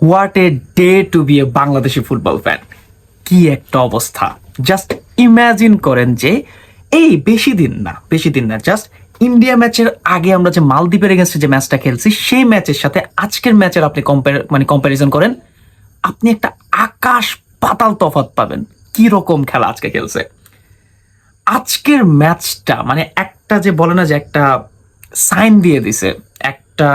What a day to be a Bangladeshi football fan. কি একটা অবস্থা! জাস্ট ইমাজিন করেন যে এই বেশি দিন না জাস্ট ইন্ডিয়া ম্যাচের আগে আমরা যে মালদ্বীপের এগেনস্টে যে ম্যাচটা খেলছি সেই ম্যাচের সাথে আজকের ম্যাচের আপনি কম্পারিজন করেন, আপনি একটা আকাশ পাতাল তফাৎ পাবেন। কি রকম খেলা আজকে খেলছে আজকের ম্যাচটা, মানে একটা যে বলে না যে একটা সাইন দিয়ে দিছে, একটা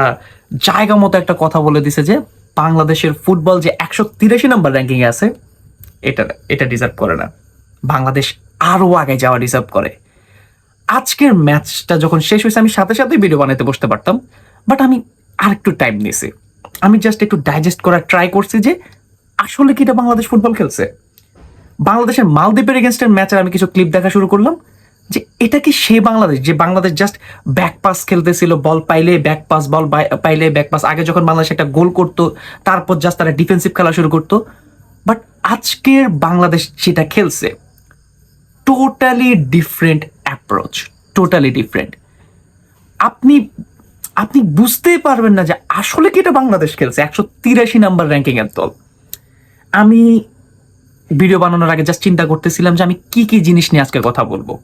জায়গা মতো একটা কথা বলে দিছে যে বাংলাদেশের ফুটবল যে 183 নম্বর র্যাঙ্কিং এ আছে, এটা এটা ডিজার্ভ করে না। বাংলাদেশ আরো আগে যাওয়া ডিজার্ভ করে। আজকের ম্যাচটা যখন শেষ হয়েছে আমি সাথে সাথে ভিডিও বানাতে বসতে পারতাম, বাট আমি আরেকটু টাইম নিয়েছি। আমি জাস্ট একটু ডাইজেস্ট করার ট্রাই করছি যে আসলে কি এটা বাংলাদেশ ফুটবল খেলছে। বাংলাদেশের মালদ্বীপের এগেনস্টের ম্যাচের আমি কিছু ক্লিপ দেখা শুরু করলাম যে এটা কি সে বাংলাদেশ যে বাংলাদেশ জাস্ট ব্যাক পাস খেলতেছিল, বল পাইলে ব্যাক পাস, বল পাইলে ব্যাক পাস। আগে যখন বাংলাদেশ একটা গোল করতো তারপর জাস্ট তারা ডিফেন্সিভ খেলা শুরু করতো, বাট আজকের বাংলাদেশ যেটা খেলছে totally different approach, totally different. আপনি আপনি বুঝতেই পারবেন না যে আসলে কি এটা বাংলাদেশ খেলছে। 183 নাম্বার র্যাঙ্কিং এর দল। আমি ভিডিও বানানোর আগে জাস্ট চিন্তা করতেছিলাম যে আমি কি কি জিনিস নিয়ে আজকে কথা বলবো।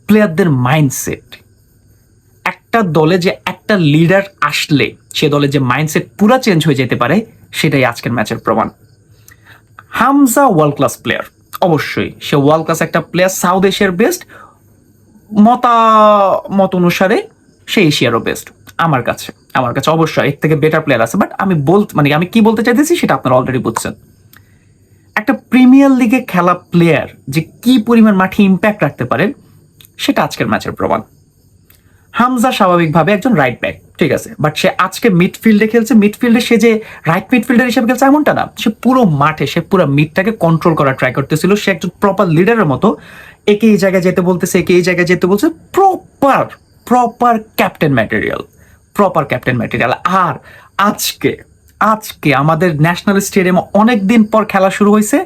প্লেয়ারদের মাইন্ডসেট, একটা দলে যে একটা লিডার আসলে সে দলে যে মাইন্ডসেট পুরো চেঞ্জ হয়ে যেতে পারে, সেটাই আজকের ম্যাচের প্রমাণ। হামজা ওয়ার্ল্ড ক্লাস প্লেয়ার, অবশ্যই সে ওয়ার্ল্ড ক্লাস একটা প্লেয়ার। সাউথ এশিয়ার বেস্ট, মতামত অনুসারে সে এশিয়ারও বেস্ট। আমার কাছে অবশ্যই এর থেকে বেটার প্লেয়ার আছে, বাট আমি কি বলতে চাইতেছি সেটা আপনারা অলরেডি বুঝছেন। একটা প্রিমিয়ার লিগে খেলা প্লেয়ার যে কি পরিমাণ মাঠে ইম্প্যাক্ট রাখতে পারে সেটা আজকের ম্যাচের প্রমাণ। হামজা স্বাভাবিকভাবে একজন রাইট ব্যাক, ঠিক আছে, বাট সে আজকে মিডফিল্ডে খেলছে। মিডফিল্ডে সে যে রাইট মিডফিল্ডার হিসেবে খেলছে এমনটা না, সে পুরো মাঠে সে পুরো মিডটাকে কন্ট্রোল করার ট্রাই করতেছিল। সে একজন প্রপার লিডারের মতো, একে এই জায়গায় যেতে বলতেছে, একে এই জায়গায় যেতে বলছে। Proper proper captain material. আর আজকে আজকে আমাদের ন্যাশনাল স্টেডিয়ামে অনেকদিন পর খেলা শুরু হয়েছে।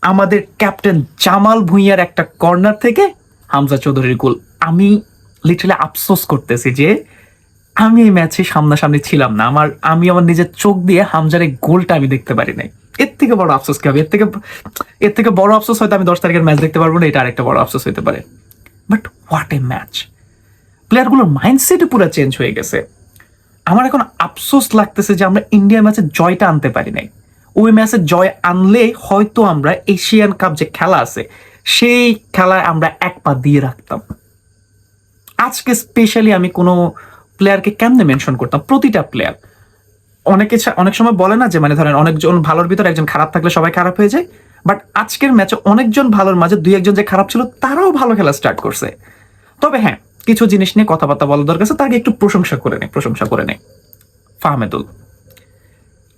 আমাদের ক্যাপ্টেন জামাল ভুঁইয়ার একটা কর্নার থেকে হামজা চৌধুরীর গোল। আমি লিটারালি আফসোস করতেছি যে আমি এই ম্যাচে সামনাসামনি ছিলাম না। আমি আমার নিজের চোখ দিয়ে হামজার এই গোলটা আমি দেখতে পারি নাই। এর থেকে বড় আফসোস কি হবে? এর থেকে বড় আফসোস হয়তো আমি 10 তারিখের ম্যাচ দেখতে পারবো না, এটা আরেকটা বড় আফসোস হতে পারে। But what a match! প্লেয়ারগুলোর মাইন্ডসেটই পুরো চেঞ্জ হয়ে গেছে। আমার এখন আফসোস লাগতেছে যে আমরা ইন্ডিয়া ম্যাচে জয়টা আনতে পারি নাই। ওই ম্যাচে জয় আনলে হয়তো আমরা এশিয়ান কাপ যে খেলা আছে সেই খেলায় আমরা এক পা দিয়ে রাখতাম। আজকে স্পেশালি আমি কোনো প্লেয়ারকে কেমনে মেনশন করতাম? প্রতিটা প্লেয়ার। অনেক সময় বলে না যে মানে ধরেন অনেকজন ভালোর ভিতরে একজন খারাপ থাকলে সবাই খারাপ হয়ে যায়, বাট আজকের ম্যাচে অনেকজন ভালোর মাঝে দুই একজন যে খারাপ ছিল তারাও ভালো খেলা স্টার্ট করছে। তবে হ্যাঁ, কিছু জিনিস নিয়ে কথাবার্তা বলা দরকার আছে, তাকে একটু প্রশংসা করে নেই। ফাহমেদুল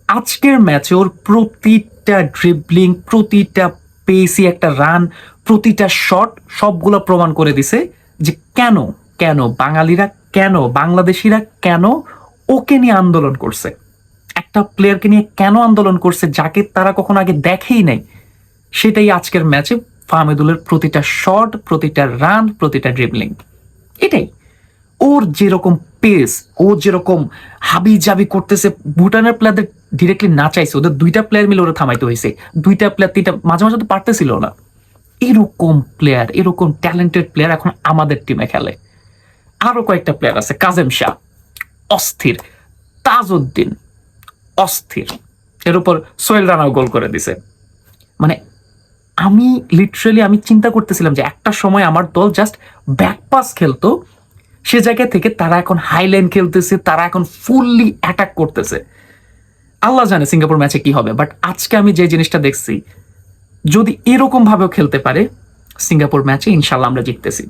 আজকের ম্যাচে ওর প্রতিটা ড্রিবলিং, প্রতিটা পেসি একটা রান, প্রতিটা শট সবগুলো প্রমাণ করে দিছে যে কেন কেন বাঙালিরা, কেন বাংলাদেশিরা, কেন ওকে নিয়ে আন্দোলন করছে। একটা প্লেয়ারকে নিয়ে কেন আন্দোলন করছে যাকে তারা কখনো আগে দেখেই নাই। সেটাই আজকের ম্যাচে ফাহমেদুলের প্রতিটা শট, প্রতিটা রান, প্রতিটা ড্রিবলিং। এটাই ওর যেরকম পেস, ও যেরকম হাবি জাবি করতেছে, ভুটানের প্লেয়ারদের ডিরেক্টলি না চাইছে, ওদের দুইটা প্লেয়ার মিলে ওরা থামাইতে হয়েছে। দুইটা প্লেয়ার তিনটা মাঝে মাঝে তো পারতেছিল না। এরকম প্লেয়ার, এরকম ট্যালেন্টেড প্লেয়ার এখন আমাদের টিমে খেলে। আরো কয়েকটা প্লেয়ার আছে, কাজেম শাহ অস্থির, তাজউদ্দিন অস্থির, এর উপর সোহেল রানাও গোল করে দিছে। মানে আমি চিন্তা করতেছিলাম যে একটা সময় আমার দল জাস্ট ব্যাক পাস খেলতো, সে জায়গা থেকে তারা এখন হাইলাইন খেলতেছে, তারা এখন ফুললি অ্যাটাক করতেছে। আল্লাহ জানে সিঙ্গাপুর ম্যাচে কি হবে, বাট আজকে আমি যে জিনিসটা দেখছি, যদি এরকম ভাবেও খেলতে পারে সিঙ্গাপুর ম্যাচে ইনশাল্লাহ আমরা জিততেছি।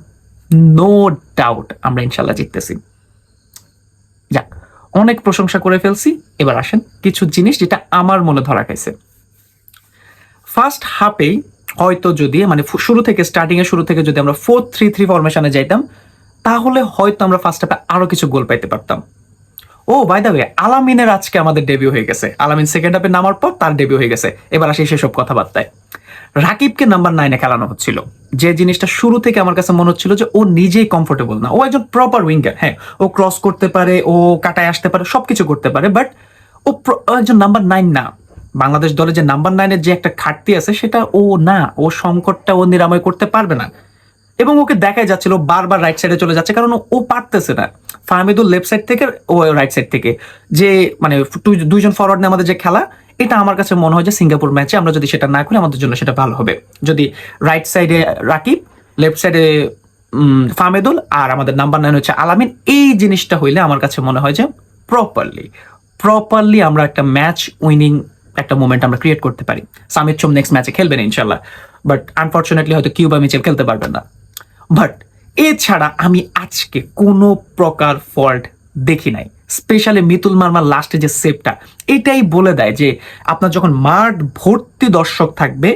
নো ডাউট আমরা ইনশাল্লাহ জিততেছি। যাক, অনেক প্রশংসা করে ফেলছি, এবার আসেন কিছু জিনিস যেটা আমার মনে ধরা খাইছে। ফার্স্ট হাফেই হয়তো যদি মানে স্টার্টিং এর শুরু থেকে যদি আমরা 4-3-3 ফরমেশনে যাইতাম, তাহলে হয়তো আমরা ফার্স্ট হাফে আরো কিছু গোল পাইতে পারতাম। ও বাই দ্য ওয়ে, আলামিনের আজকে আমাদের ডেবিউ হয়ে গেছে। আলামিন সেকেন্ড হাফে নামার পর তার ডেবিউ হয়ে গেছে। এবার আসি সেসব কথাবার্তায়। রাকিবকে নাম্বার 9-এ খেলানো হচ্ছিল, যে জিনিসটা শুরু থেকে আমার কাছে মনে হচ্ছিল যে ও নিজেই কমফোর্টেবল না। ও একজন প্রপার উইঙ্গার, হ্যাঁ, ও ক্রস করতে পারে, ও কাটায় আসতে পারে, সবকিছু করতে পারে, বাট ও ও একজন নাম্বার 9 না। বাংলাদেশ দলে যে নাম্বার 9-এর যে একটা ঘাটতি আছে সেটা ও না, ও সংকটটা ও নিরাময় করতে পারবে না। এবং ওকে দেখাই যাচ্ছিল বারবার রাইট সাইডে চলে যাচ্ছে, কারণ ও পারতেছে না। ফাহমিদুল লেফট সাইড থেকে, ও রাইট সাইড থেকে, যে মানে দুইজন ফরওয়ার্ড নিয়ে আমাদের যে খেলা, এটা আমার কাছে মনে হয় যে সিঙ্গাপুর ম্যাচে আমরা যদি সেটা না করি আমাদের জন্য সেটা ভালো হবে। যদি রাইট সাইডে রাকিব, লেফট সাইডে ফাহমিদুল, আর আমাদের নাম্বার 9 হচ্ছে আলামিন, এই জিনিসটা হইলে আমার কাছে মনে হয় যে প্রপারলি আমরা একটা ম্যাচ উইনিং একটা মোমেন্ট আমরা ক্রিয়েট করতে পারি। সামিদ সোম নেক্সট ম্যাচে খেলবেন ইনশাল্লাহ, বাট আনফর্চুনেটলি হয়তো কিউবা মিচেল খেলতে পারবেন না। বাট এছাড়া আমি আজকে কোনো প্রকার ফল্ট দেখি নাই। স্পেশালি মিতুল মার্মার লাস্টে যে সেভটা, এটাই বলে দেয় যে আপনার যখন মাঠ ভর্তি দর্শক থাকবে,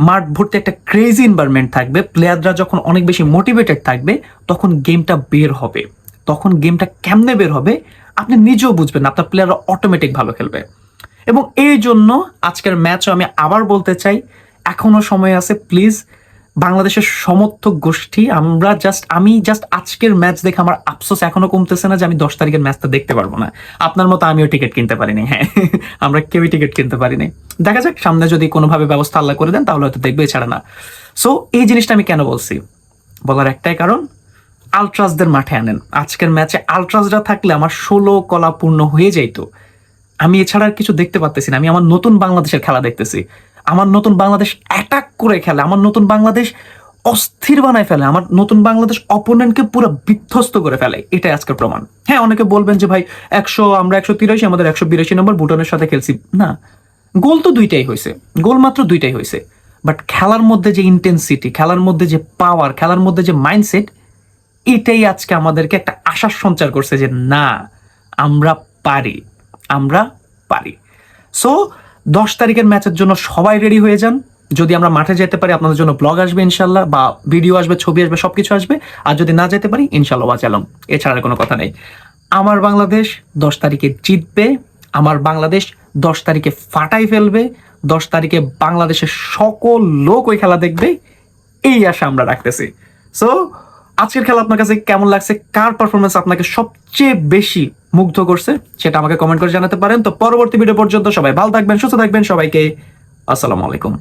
মাঠ ভর্তি একটা ক্রেজি এনভায়রনমেন্ট থাকবে, প্লেয়াররা যখন অনেক বেশি মোটিভেটেড থাকবে, তখন গেমটা বের হবে। তখন গেমটা কেমনে বের হবে আপনি নিজেও বুঝবেন, আপনার প্লেয়াররা অটোমেটিক ভালো খেলবে। এবং এই জন্য আজকের ম্যাচও আমি আবার বলতে চাই, এখনো সময় আছে, প্লিজ বাংলাদেশের সমর্থক গোষ্ঠী, আমি জাস্ট আজকের ম্যাচ দেখে আমার আফসোস এখনো কমতেছে না যে আমি 10 তারিখের ম্যাচটা দেখতে পারবো না। আপনার মতো আমিও টিকিট কিনতে পারিনি, হ্যাঁ আমরা কেউই টিকিট কিনতে পারিনি। দেখা যাক সামনে যদি কোনোভাবে ব্যবস্থা আল্লাহ করে দেন তাহলে হয়তো দেখবে, এছাড়া না। সো এই জিনিসটা আমি কেন বলছি, বলার একটাই কারণ, আলট্রাসদের মাঠে আনেন। আজকের ম্যাচে আলট্রাসরা থাকলে আমার 16 কলা পূর্ণ হয়ে যাইতো। আমি এছাড়া আর কিছু দেখতে পারতেছি না। আমি আমার নতুন বাংলাদেশের খেলা দেখতেছি। আমার নতুন বাংলাদেশ অ্যাটাক করে খেলে, আমার নতুন বাংলাদেশ অস্থির বানায় ফেলে, আমার নতুন বাংলাদেশ অপোনেন্টকে পুরো বিধ্বস্ত করে ফেলে। এটাই আজকের প্রমাণ। হ্যাঁ, অনেকে বলবেন যে ভাই আমরা 183, আমাদের 182 নম্বর ভুটানের সাথে খেলছি। না, গোল তো দুইটাই হয়েছে, গোল মাত্র দুইটাই হয়েছে। বাট খেলার মধ্যে যে ইন্টেন্সিটি, খেলার মধ্যে যে পাওয়ার, খেলার মধ্যে যে মাইন্ডসেট, এটাই আজকে আমাদেরকে একটা আশার সঞ্চার করছে যে না, আমরা পারি, আমরা পারি। সো 10 তারিখের ম্যাচের জন্য সবাই রেডি হয়ে যান। যদি আমরা মাঠে যেতে পারি আপনাদের জন্য ব্লগ আসবে ইনশাল্লাহ, বা ভিডিও আসবে, ছবি আসবে, সবকিছু আসবে। আর যদি না যেতে পারি ইনশাল্লাহ ওয়াচালাম, এছাড়া কোনো কথা নেই। আমার বাংলাদেশ 10 তারিখে জিতবে, আমার বাংলাদেশ 10 তারিখে ফাটাই ফেলবে, 10 তারিখে বাংলাদেশের সকল লোক ওই খেলা দেখবে, এই আশা আমরা রাখতেছি। সো আজকের খেলা আপনার কাছে কেমন লাগছে, কার পারফরমেন্স আপনাকে সবচেয়ে বেশি মুগ্ধ করছে, সেটা আমাকে কমেন্ট করে জানাতে পারেন। তো পরবর্তী ভিডিও পর্যন্ত সবাই ভালো থাকবেন, সুস্থ থাকবেন, সবাইকে আসসালামু আলাইকুম।